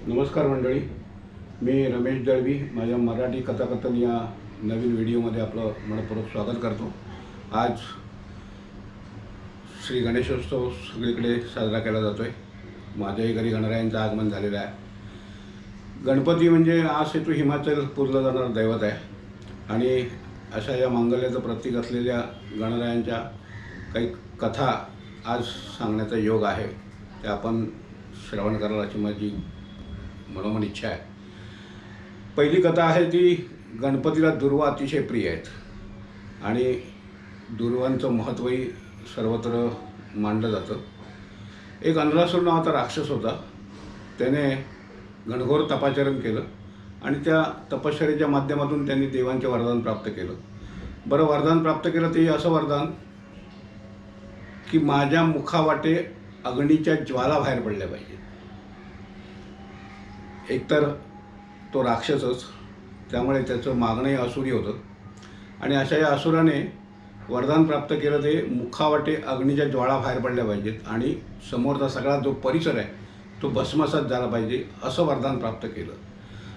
नमस्कार मंडळी, मी रमेश दळवी माझ्या मराठी कथाकथन या नवीन व्हिडिओमध्ये आपलं मनपूर्वक स्वागत करतो। आज श्री गणेशोत्सव सगळीकडे साजरा केला जातो आहे। माझ्याही घरी गणरायांचं आगमन झालेलं आहे। गणपती म्हणजे आज हेतू हिमाचल पूजलं जाणारं दैवत आहे आणि अशा या मांगल्याचं प्रतीक असलेल्या गणरायांच्या काही कथा आज सांगण्याचा योग आहे, ते आपण श्रवण करायला अशी माझी मनोमन इच्छा आहे। पहिली कथा आहे ती गणपतीला दुर्वा अतिशय प्रिय आहेत आणि दुर्वांचं महत्त्वही सर्वत्र मानलं जातं। एक अनलासूर नावाचा राक्षस होता, त्याने घनघोर तपाचरण केलं आणि त्या तपश्चर्येच्या माध्यमातून त्यांनी देवांचे वरदान प्राप्त केलं। बरं, वरदान प्राप्त केलं ते असं वरदान की माझ्या मुखावाटे अग्नीच्या ज्वाला बाहेर पडल्या पाहिजे। एकतर तो राक्षसच, त्यामुळे त्याचं मागणंही असुरी होतं आणि अशा या असुराने वरदान प्राप्त केलं ते मुखावाटे अग्नीच्या ज्वाळा बाहेर पडल्या पाहिजेत आणि समोरचा सगळा जो परिसर आहे तो भस्मसात झाला पाहिजे, असं वरदान प्राप्त केलं।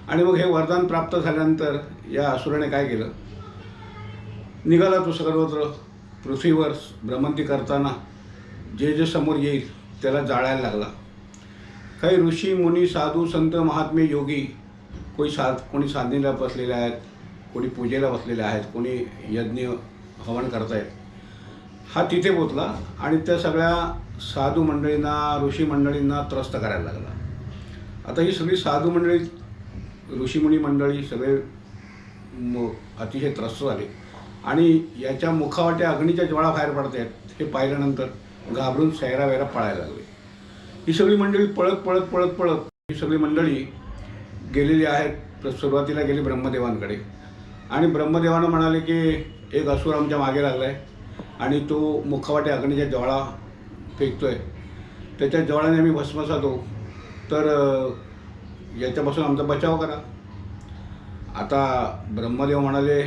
आणि मग हे वरदान प्राप्त झाल्यानंतर या असुराने काय केलं, निघाला तो सर्वत्र पृथ्वीवर भ्रमंती करताना जे जे समोर येईल त्याला जाळायला लागला। काही ऋषी मुनी साधू संत महात्मे योगी कोणी साधनेला बसलेले आहेत, कोणी पूजेला बसलेले आहेत, कोणी यज्ञ हवन करतायत। हा तिथे पोचला आणि त्या सगळ्या साधू मंडळींना ऋषी मंडळींना त्रस्त करायला लागला। आता ही सगळी साधू मंडळी ऋषीमुनी मंडळी सगळे अतिशय त्रस्त झाले आणि याच्या मुखावाटे अग्नीच्या ज्वाळा बाहेर पडत आहेत हे पाहिल्यानंतर घाबरून सैरावैरा पळायला लागले। ही सगळी मंडळी पळत ही सगळी मंडळी गेलेली आहेत। सुरुवातीला गेली ब्रह्मदेवांकडे आणि ब्रह्मदेवानं म्हणाले की एक असुर आमच्या मागे लागला आहे आणि तो मुखावाटे अग्नीच्या ज्वाळा फेकतोय, त्याच्या ज्वाळाने आम्ही भस्मसात होऊ, तर याच्यापासून आमचा बचाव करा। आता ब्रह्मदेव म्हणाले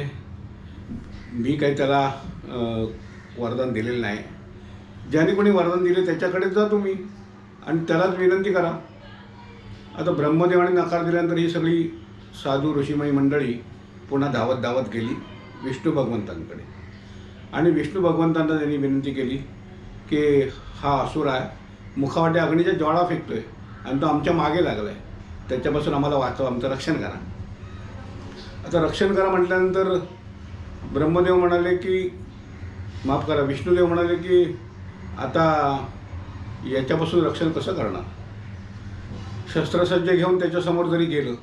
मी काही त्याला वरदान दिलेलं नाही, ज्याने कोणी वरदान दिले त्याच्याकडेच जा तुम्ही आणि त्यालाच विनंती करा। आता ब्रह्मदेवाने नकार दिल्यानंतर ही सगळी साधू ऋषीमयी मंडळी पुन्हा धावत गेली विष्णू भगवंतांकडे आणि विष्णू भगवंतांना त्यांनी विनंती केली की हा असुर आहे, मुखावाटे अग्नीच्या ज्वाळा फेकतोय आणि तो आमच्या मागे लागला आहे, त्याच्यापासून आम्हाला वाचवा, आमचं रक्षण करा। आता रक्षण करा म्हटल्यानंतर ब्रह्मदेव म्हणाले की माफ करा, विष्णुदेव म्हणाले की आता याच्यापासून रक्षण कसं करणार, शस्त्रसज्ज घेऊन त्याच्यासमोर जरी गेलं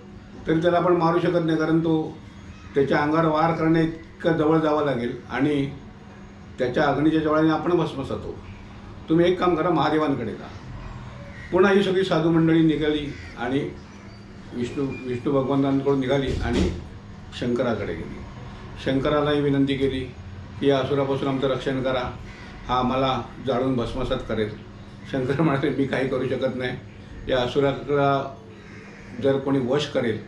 तरी त्याला आपण मारू शकत नाही, कारण तो त्याच्या अंगावर वार करणे इतकं जवळ जावं लागेल आणि त्याच्या अग्नीच्या ज्वाळाने आपण भस्मसात होऊ। तुम्ही एक काम करा, महादेवांकडे जा। पुन्हा ही सगळी साधू मंडळी निघाली आणि विष्णू भगवंतांकडून निघाली आणि शंकराकडे गेली। शंकरालाही विनंती केली की या असुरापासून आमचं रक्षण करा, हा आम्हाला जाळून भस्मसात करेल। शंकर म्हणाले मी काही करू शकत नाही, या असुराला जर कोणी वश करेल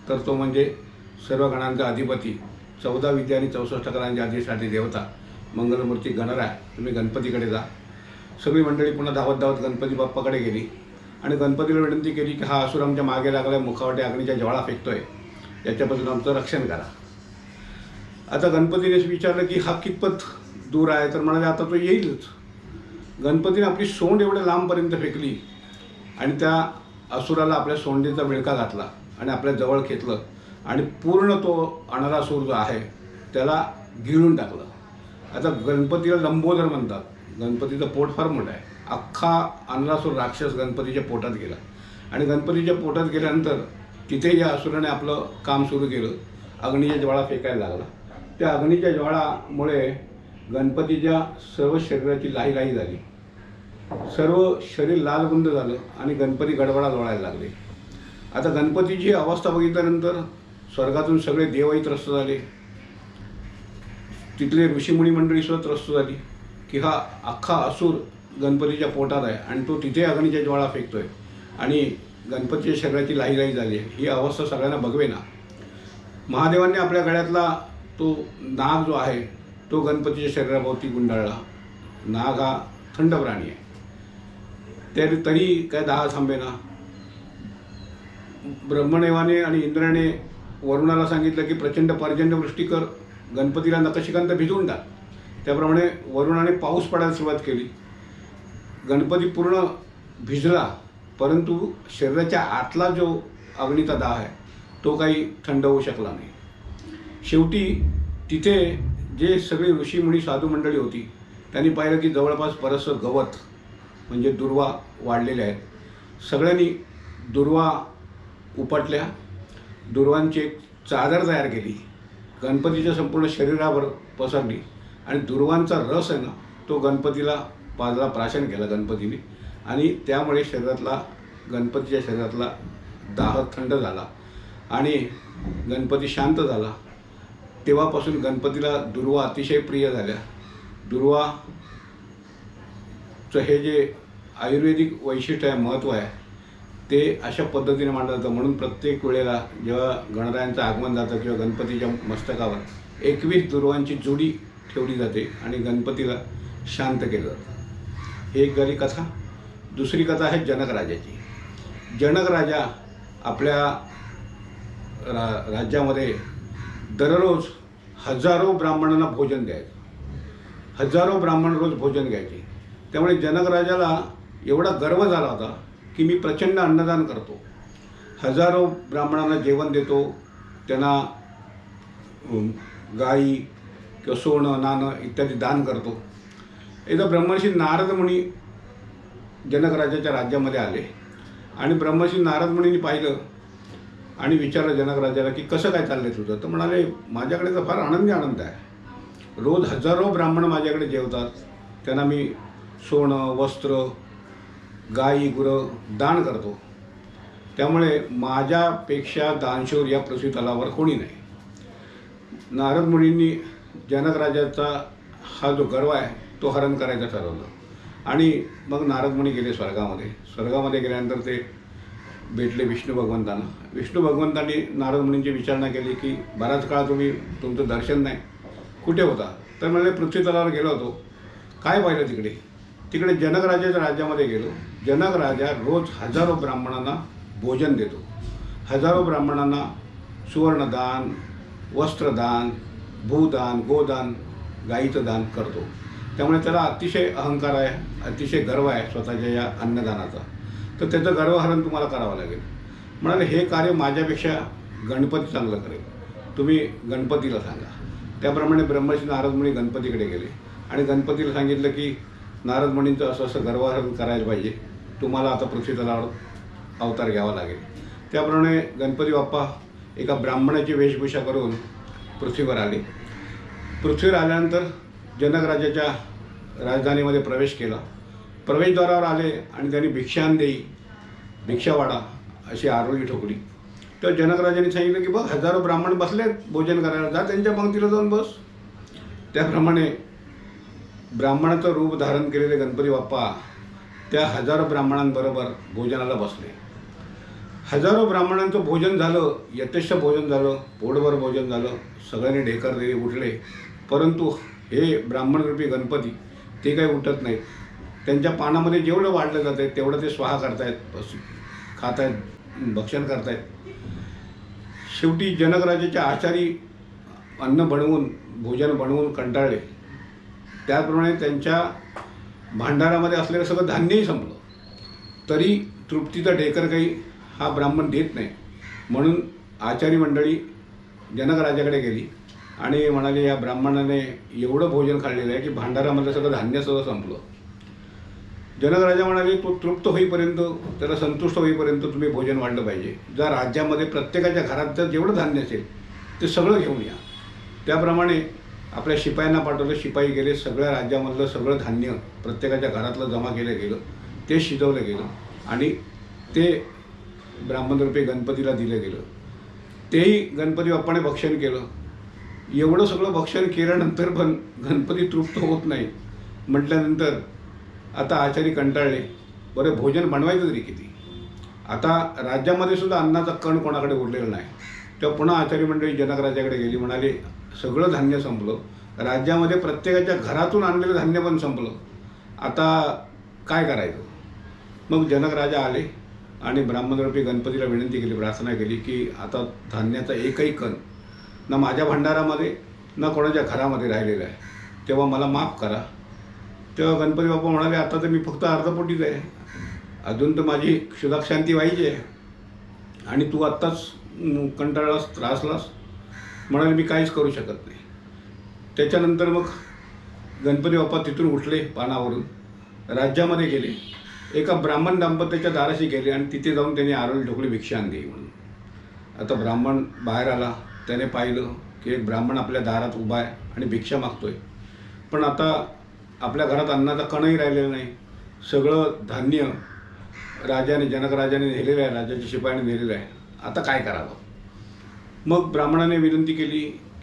तर तो म्हणजे सर्व गणांचा अधिपती, 14 विद्या आणि 64 कलांच्या अधिष्ठात्री देवता मंगलमूर्ती गणराय, तुम्ही गणपतीकडे जा। सगळी मंडळी पुन्हा धावत गणपती बाप्पाकडे गेली आणि गणपतीला विनंती केली की हा असुर आमच्या मागे लागला, मुखावाटे अग्नीच्या ज्वाळा फेकतोय, याच्यापासून आमचं रक्षण करा। आता गणपतीने विचारलं की हा कितपत दूर आहे, तर म्हणाले आता तो येईलच। गणपतीने आपली सोंड एवढ्या लांबपर्यंत फेकली आणि त्या असुराला आपल्या सोंडीचा विळखा घातला आणि आपल्या जवळ खेचलं आणि पूर्ण तो अनलासूर जो आहे त्याला गिळून टाकलं। आता गणपतीला लंबोदर म्हणतात, गणपतीचं पोट फार मोठं आहे, अख्खा अनलासूर राक्षस गणपतीच्या पोटात गेला आणि गणपतीच्या पोटात गेल्यानंतर तिथे या असुराने आपलं काम सुरू केलं, अग्नीच्या ज्वाळा फेकायला लागला। त्या अग्नीच्या ज्वाळामुळे गणपतीच्या सर्व शरीराची लाही झाली, सर्व शरीर लालबुंद झालं आणि गणपती गडबडा लोळायला लागले। आता गणपतीची अवस्था बघितल्यानंतर स्वर्गातून सगळे देवही त्रस्त झाले, तिथले ऋषीमुनी मंडळी सुद्धा त्रस्त झाली की हा अख्खा असुर गणपतीच्या पोटात आहे आणि तो तिथे अग्नीच्या ज्वाळा फेकतोय आणि गणपतीच्या शरीराची लाही झाली आहे। ही अवस्था सगळ्यांना बघवेना। महादेवांनी आपल्या गळ्यातला तो नाग जो आहे तो गणपतीच्या शरीराभोवती गुंडाळला। नाग हा थंड प्राणी आहे, तरी काय 10 थांबेना। ब्रह्मदेवाने आणि इंद्राने वरुणाला सांगितलं की प्रचंड पर्जन्यवृष्टी कर, गणपतीला नखशिखांत भिजवून टाक. त्याप्रमाणे वरुणाने पाऊस पडायला सुरुवात केली. गणपती पूर्ण भिजला, परंतु शरीराच्या आतला जो अग्नीचा दाह आहे तो काही थंड होऊ शकला नाही. शेवटी तिथे जे सगळी ऋषीमुनी साधू मंडळी होती त्यांनी पाहिलं की जवळपास बरंचसं गवत म्हणजे दुर्वा वाढलेले आहेत. सगळ्यांनी दुर्वा उपटल्या, दुर्वांची एक चादर तयार केली, गणपतीच्या संपूर्ण शरीरावर पसरली आणि दुर्वांचा रस आहे ना तो गणपतीला पाजला, प्राशन केला गणपतीने आणि त्यामुळे गणपतीच्या शरीरातला दाह थंड झाला आणि गणपती शांत झाला. तेव्हापासून गणपतीला दुर्वा अतिशय प्रिय झाल्या. दुर्वाचं हे जे आयुर्वेदिक वैशिष्ट्य आहे, महत्त्व आहे, ते अशा पद्धतीने मांडलं जातं. म्हणून प्रत्येक वेळेला जेव्हा गणरायांचं आगमन जातं किंवा गणपतीच्या मस्तकावर 21 दुर्वांची जोडी ठेवली जाते आणि गणपतीला शांत केलं जातं. ही एक झाली कथा. दुसरी कथा आहे जनक राजाची. जनक राजा आपल्या राज्यामध्ये दररोज हजारो ब्राह्मणांना भोजन द्यायचे. हजारो ब्राह्मण रोज भोजन घ्यायचे. त्यामुळे जनक राजाला एवढा गर्व झाला होता की मी प्रचंड अन्नदान करतो, हजारो ब्राह्मणांना जेवण देतो, त्यांना गाई किंवा सोनं नाणं इत्यादी दान करतो. एकदा ब्रह्मर्षी नारद मुनी जनक राजाच्या राज्यामध्ये आले आणि ब्रह्मर्षी नारद मुनींनी पाहिलं आणि विचारलं जनक राजाला की कसं काय चाललंय तुझं. तर म्हणाले माझ्याकडे तर फार आनंद आहे. रोज हजारो ब्राह्मण माझ्याकडे जेवतात, त्यांना मी सोनं वस्त्र गाई गुरं दान करतो. त्यामुळे माझ्यापेक्षा दानशूर या पृथ्वी तलावर कोणी नाही. नारद मुनींनी जनक राजाचा हा जो गर्व आहे तो हरण करायचं ठरवलं आणि मग नारद मुनी गेले स्वर्गामध्ये. स्वर्गामध्ये गेल्यानंतर ते भेटले विष्णू भगवंतांना. विष्णू भगवंतांनी नारद मुनींची विचारणा केली की बराच काळ तुमचं दर्शन नाही, कुठे होता. तर म्हणजे पृथ्वी तलावर गेलो होतो. काय पाहिलं तिकडे. तिकडे जनक राजाच्या राज्यामध्ये गेलो. जनक राजा रोज हजारो ब्राह्मणांना भोजन देतो, हजारो ब्राह्मणांना सुवर्णदान, वस्त्रदान, भूदान, गोदान, गाईचं दान करतो. त्यामुळे त्याला अतिशय अहंकार आहे, अतिशय गर्व आहे स्वतःच्या या अन्नदानाचा. तर त्याचं गर्वहरण तुम्हाला करावं लागेल. म्हणाले हे कार्य माझ्यापेक्षा गणपती चांगलं करेल, तुम्ही गणपतीला सांगा. त्याप्रमाणे ब्रह्मर्षी नारद मुनी गणपतीकडे गेले आणि गणपतीला सांगितलं की नारद मुनींचं असं गर्वहरण करायला पाहिजे, तुम्हाला आता पृथ्वी तलावर अवतार घ्यावा लागेल. त्याप्रमाणे गणपती बाप्पा एका ब्राह्मणाची वेशभूषा करून पृथ्वीवर आले. पृथ्वीवर आल्यानंतर जनक राजाच्या राजधानीमध्ये प्रवेश केला. प्रवेशद्वारावर आले आणि त्यांनी भिक्षा वाडा अशी आरोळी ठोकली. तर जनक राजांनी सांगितलं की बघ हजारो ब्राह्मण बसले भोजन करायला, जा त्यांच्या पंक्तीला जाऊन बस. त्याप्रमाणे ब्राह्मणाचं रूप धारण केलेले गणपती बाप्पा त्या हजारो ब्राह्मणांबरोबर भोजनाला बसले. हजारो ब्राह्मणांचं भोजन झालं, यथेष्ट भोजन झालं, पोटभर भोजन झालं, सगळ्यांनी ढेकर दिले, उठले. परंतु हे ब्राह्मणरूपी गणपती ते काही उठत नाहीत. त्यांच्या पानामध्ये जेवढं वाढलं जातं आहे तेवढं ते स्वाहा करतायत, खातायत, भक्षण करतायत. शेवटी जनक राजाच्या आचारी अन्न बनवून भोजन बनवून कंटाळले. त्याप्रमाणे त्यांच्या भांडारामध्ये असलेलं सगळं धान्यही संपलं. तरी तृप्तीचा ढेकर काही हा ब्राह्मण देत नाही. म्हणून आचारी मंडळी जनक राजाकडे गेली आणि म्हणाले या ब्राह्मणाने एवढं भोजन खाल्लेलं आहे की भांडारामधलं सगळं धान्य सगळं संपलं. जनक राजा म्हणाले तो तृप्त होईपर्यंत, त्याला संतुष्ट होईपर्यंत तुम्ही भोजन वाढलं पाहिजे. जर राज्यामध्ये प्रत्येकाच्या घरात जर जेवढं धान्य असेल ते सगळं घेऊन या. त्याप्रमाणे आपल्या शिपायांना पाठवलं. शिपाई गेले, सगळ्या राज्यामधलं सगळं धान्य प्रत्येकाच्या घरातलं जमा केलं गेलं, ते शिजवलं गेलं आणि ते ब्राह्मणरूपी गणपतीला दिलं गेलं. तेही गणपती बाप्पाने भक्षण केलं. एवढं सगळं भक्षण केल्यानंतर पण गणपती तृप्त होत नाही. म्हटल्यानंतर आता आचारी कंटाळले, बरं भोजन बनवायचं तरी किती. आता राज्यामध्ये सुद्धा अन्नाचा कण कोणाकडे उरलेला नाही. तेव्हा पुन्हा आचारी मंडळी जनक राजाकडे गेली. म्हणाले सगळं धान्य संपलं, राज्यामध्ये प्रत्येकाच्या घरातून आणलेलं धान्य पण संपलं, आता काय करायचं. मग जनक राजा आले आणि ब्राह्मणरूपी गणपतीला विनंती केली, प्रार्थना केली की आता धान्याचा एकही कण ना माझ्या भंडारामध्ये ना कोणाच्या घरामध्ये राहिलेला आहे, तेव्हा मला माफ करा. तेव्हा गणपती बाप्पा म्हणाले, आता तर मी फक्त अर्धपोटीच आहे, अजून तर माझी क्षुधाशांती व्हायची आहे आणि तू आत्ताच कंटाळलास, त्रासलास. म्हणाले मी काहीच करू शकत नाही. त्याच्यानंतर मग गणपती बाप्पा तिथून उठले, पानावरून राज्यामध्ये गेले, एका ब्राह्मण दाम्पत्याच्या दाराशी गेले आणि तिथे जाऊन त्यांनी आरोळी ढोकळी भिक्षा आणली म्हणून. आता ब्राह्मण बाहेर आला, त्याने पाहिलं की एक ब्राह्मण आपल्या दारात उभा आहे आणि भिक्षा मागतोय. पण आता आपल्या घरात अन्नाचा कणही राहिलेला नाही, सगळं धान्य जनक राजाने नेलेलं आहे, राजाच्या शिपायाने नेलेलं आहे. आता काय करावं? मग ब्राह्मणाने विनंती केली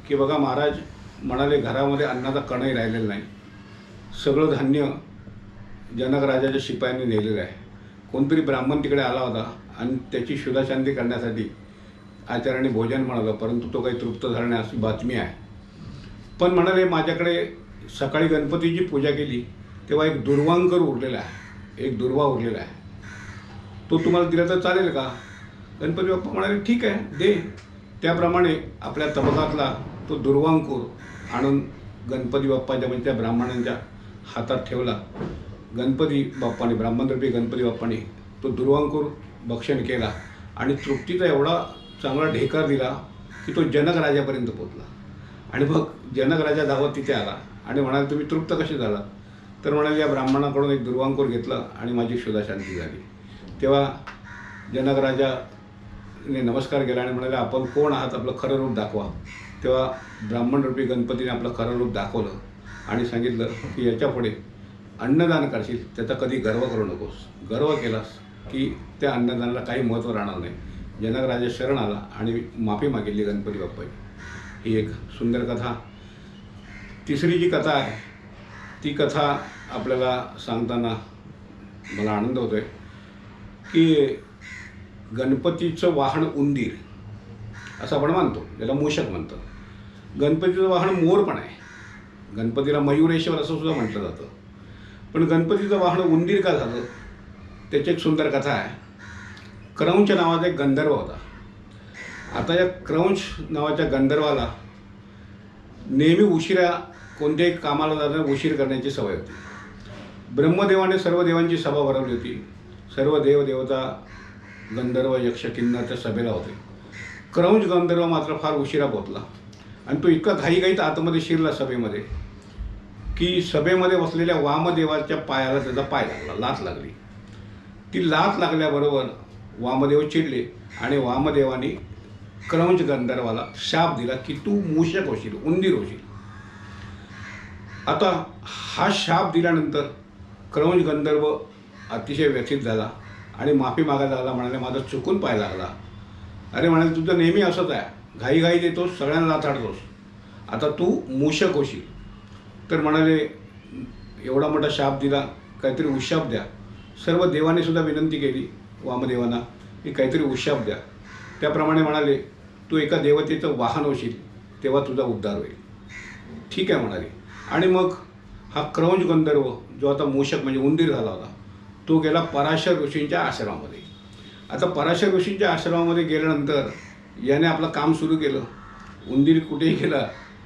की बघा महाराज, म्हणाले घरामध्ये अन्नाचा कणही राहिलेला नाही, सगळं धान्य जनक राजाच्या शिपायांनी नेलेलं आहे. कोणतरी ब्राह्मण तिकडे आला होता आणि त्याची क्षुधाशांती करण्यासाठी आचार्याने भोजन म्हणालं, परंतु तो काही तृप्त झाला नाही अशी बातमी आहे. पण म्हणाले माझ्याकडे सकाळी गणपतीची पूजा केली तेव्हा एक दुर्वांकर उरलेला आहे, एक दुर्वा उरलेला आहे, तो तुम्हाला दिला तर चालेल का? गणपती बाप्पा म्हणाले ठीक आहे, दे. त्याप्रमाणे आपल्या तबकातला तो दुर्वांकूर आणून गणपती बाप्पाच्या म्हणजे त्या ब्राह्मणांच्या हातात ठेवला. गणपती बाप्पाने, ब्राह्मणरूपी गणपती बाप्पाने तो दुर्वांकूर भक्षण केला आणि तृप्तीचा एवढा चांगला ढेकर दिला की तो जनक राजापर्यंत पोचला. आणि मग जनक राजा धावत तिथे आला आणि म्हणाले तुम्ही तृप्त कसे झाला? तर म्हणाले या ब्राह्मणाकडून एक दुर्वांकूर घेतलं आणि माझी क्षुधाशांती झाली. तेव्हा जनक राजाने नमस्कार केला आणि म्हणाले आपण कोण आहात, आपलं खरं रूप दाखवा. तेव्हा ब्राह्मणरूपी गणपतीने आपलं खरं रूप दाखवलं आणि सांगितलं की याच्यापुढे अन्नदान करशील त्याचा कधी गर्व करू नकोस. गर्व केलास की त्या अन्नदानाला काही महत्त्व राहणार नाही. जनक राजा शरण आला आणि माफी मागितली गणपती बाप्पाने. ही एक सुंदर कथा. तिसरी जी कथा आहे ती कथा आपल्याला सांगताना मला आनंद होतो आहे की गणपतीचं वाहन उंदीर असं आपण मानतो, ज्याला मूषक म्हणतं. गणपतीचं वाहन मोर पण आहे, गणपतीला मयुरेश्वर असं सुद्धा म्हटलं जातं. पण गणपतीचं वाहन उंदीर का झालं त्याची एक सुंदर कथा आहे. क्रौंच नावाचा एक गंधर्व होता. आता या क्रौंच नावाच्या गंधर्वाला नेहमी उशिरा कोणत्याही कामाला जाताना उशीर करण्याची सवय होती. ब्रह्मदेवाने सर्व देवांची सभा भरवली होती. सर्व देवदेवता, गंधर्व, यक्ष, किन्नर त्या सभेला होते. क्रौंच गंधर्व मात्र फार उशिरा पोहोचला आणि तो इतका घाईघाईत आतमध्ये शिरला सभेमध्ये की सभेमध्ये बसलेल्या वामदेवाच्या पायाला त्याचा पाय लागला, लाथ लागली. ती लाथ लागल्याबरोबर वामदेव चिडले आणि वामदेवाने क्रौंच गंधर्वाला शाप दिला की तू मूषक होशील, उंदीर होशील. आता हा शाप दिल्यानंतर क्रौंच गंधर्व अतिशय व्यथित झाला आणि माफी मागायला लागला. म्हणाले माझा चुकून पाय लागला. अरे म्हणाले तुझं नेहमी असंच आहे, घाई देतोस, सगळ्यांना लाथाडतोस, आता तू मूषक होशील. तर म्हणाले एवढा मोठा शाप दिला, काहीतरी उशाप द्या. सर्व देवाने सुद्धा विनंती केली वामदेवांना की काहीतरी उशाप द्या. त्याप्रमाणे म्हणाले तू एका देवतेचं वाहन होशील तेव्हा तुझा उद्धार होईल. ठीक आहे म्हणाले. आणि मग हा क्रौंच गंधर्व जो आता मूषक म्हणजे उंदीर झाला होता तो गेला पराशर ऋषींच्या आश्रमामध्ये. आता पराशर ऋषींच्या आश्रमामध्ये गेल्यानंतर याने आपलं काम सुरू केलं. उंदीर कुठेही गेला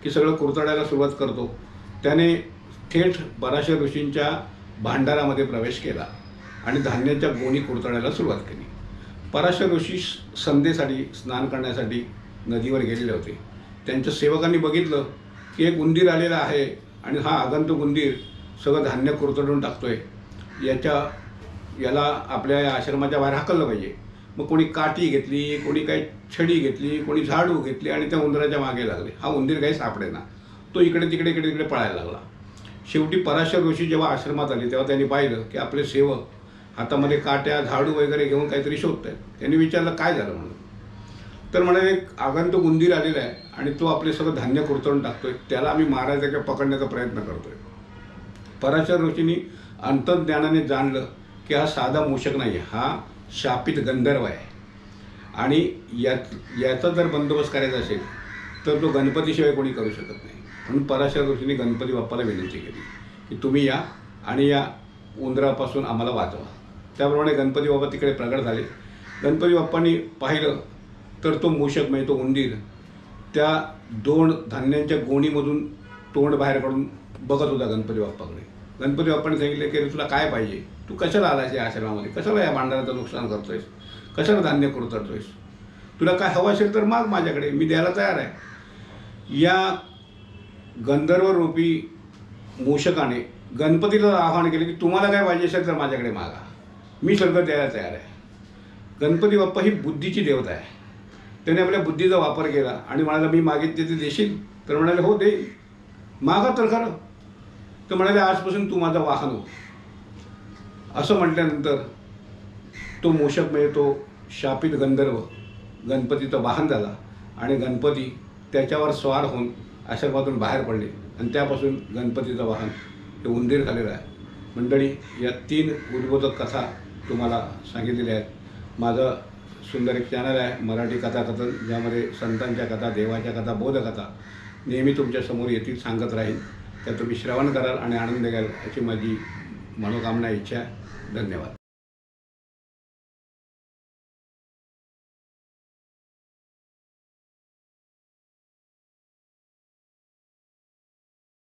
की सगळं कुरतडायला सुरुवात करतो. त्याने थेट पराशर ऋषींच्या भांडारामध्ये प्रवेश केला आणि धान्याच्या गोणी कुरतडायला सुरुवात केली. पराशर ऋषी संध्येसाठी स्नान करण्यासाठी नदीवर गेलेले होते. त्यांच्या सेवकांनी बघितलं की एक उंदीर आलेला आहे आणि हा आगंतुक उंदीर सगळं धान्य कुरतडून टाकतोय, याला आपल्या या आश्रमाच्या बाहेर हाकललं पाहिजे. मग कोणी काठी घेतली, कोणी काही छडी घेतली, कोणी झाडू घेतली आणि त्या उंदराच्या मागे लागले. हा उंदीर काही सापडेना, तो इकडे तिकडे पळायला लागला. शेवटी पराशर ऋषी जेव्हा आश्रमात आले तेव्हा त्यांनी पाहिलं की आपले सेवक हातामध्ये काट्या, झाडू वगैरे घेऊन काहीतरी शोधत आहेत. त्यांनी विचारलं काय झालं म्हणून. तर म्हणाले एक आगंतुक उंदीर आलेला आहे आणि तो आपले सगळं धान्य कुरतडून टाकतोय, त्याला आम्ही मारायचा किंवा पकडण्याचा प्रयत्न करतोय. पराशर ऋषींनी अंतर्ज्ञानाने जाणलं की हा साधा मूषक नाही, हा शापित गंधर्व आहे आणि याचा जर बंदोबस्त करायचा असेल तर तो गणपतीशिवाय कोणी करू शकत नाही. म्हणून पराशर ऋषींनी गणपती बाप्पाला विनंती केली की तुम्ही या आणि या उंदरापासून आम्हाला वाचवा. त्याप्रमाणे गणपती बाप्पा तिकडे प्रगट झाले. गणपती बाप्पांनी पाहिलं तर तो मूषक म्हणजे तो उंदीर त्या 2 धान्यांच्या गोणीमधून तोंड बाहेर काढून बघत होता गणपती बाप्पाकडे. गणपती बाप्पाने सांगितले की तुला काय पाहिजे, तू कशाला आलायस या आश्रमामध्ये, कशाला या भांडाराचं नुकसान करतोयस, कशाला धान्य कुरतडतोयस, तुला काय हवं असेल तर माग माझ्याकडे, मी द्यायला तयार आहे. या गंधर्व रूपी मूषकाने गणपतीला आवाहन केले की तुम्हाला काय पाहिजे असेल तर माझ्याकडे मागा, मी सगळं द्यायला तयार आहे. गणपती बाप्पा ही बुद्धीची देवता आहे. त्याने आपल्या बुद्धीचा वापर केला आणि म्हणाला मी मागितले ते देशील, तर म्हणाले हो दे, मागा तर खरं. तर म्हणाले आजपासून तू माझा वाहन हो. असं म्हटल्यानंतर तो मूषक म्हणजे तो शापित गंधर्व गणपतीचं वाहन झाला आणि गणपती त्याच्यावर स्वार होऊन आश्रमातून बाहेर पडले आणि त्यापासून गणपतीचं वाहन हे उंदीर झालेलं आहे. मंडळी, या 3 उद्बोधक कथा तुम्हाला सांगितलेल्या आहेत. माझं सुंदर एक चॅनल आहे मराठी कथाकथन, ज्यामध्ये संतांच्या कथा, देवाच्या कथा, बोधकथा नेहमी तुमच्यासमोर येतील, सांगत राहील. त्या तुम्ही श्रवण कराल आणि आनंद घ्याल अशी माझी मनोकामना, इच्छा आहे. धन्यवाद.